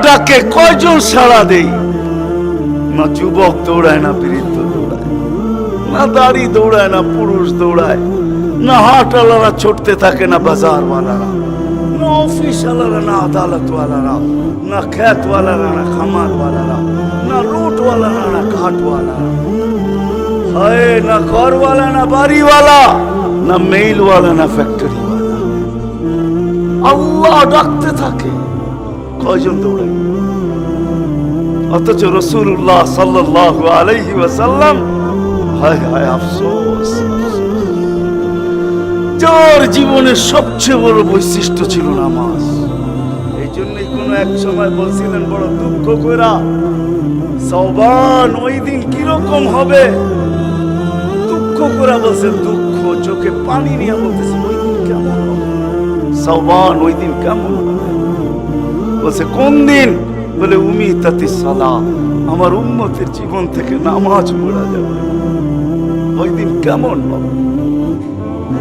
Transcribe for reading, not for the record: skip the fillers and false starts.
ডাকে কয়জন সাড়া দেই? না যুবক দৌড়ায়, না বৃদ্ধ দৌড়ায়, না দাড়ি দৌড়ায়, না পুরুষ দৌড়ায়, না হাটওয়ালারা ছুটতে থাকে, না বাজারওয়ালারা, না অফিসওয়ালারা, না আদালতওয়ালারা, না খেতওয়ালারা, না খামারওয়ালারা, না রুটওয়ালারা, না ঘাটওয়ালারা, হায় না ঘরওয়ালা, না বাড়িওয়ালা, না মেইলওয়ালা, না ফ্যাক্টরিওয়ালা। আল্লাহ ডাকতে থাকে, কয়জন দৌড়ায়? অথচ রাসূলুল্লাহ সাল্লাল্লাহু আলাইহি ওয়াসাল্লাম, হায় হায় আফসোস, যার জীবনের সবচেয়ে বড় বৈশিষ্ট্য ছিল নামাজ। এই জন্যই কোন এক সময় বলছিলেন বড় দুঃখ কইরা, সওবান ওই দিন কিরকম হবে, দুঃখ করে বলছে, দুঃখ চোখে পানি নিয়ে বলতেছে, ওই দিন কেমন হবে, সওবান ওই দিন কেমন হবে? বলছে কোন দিন? বলে উমিতাতি সালাহ, আমার উম্মতের জীবন থেকে নামাজ পড়া যাবে। ওই দিন কেমন হবে?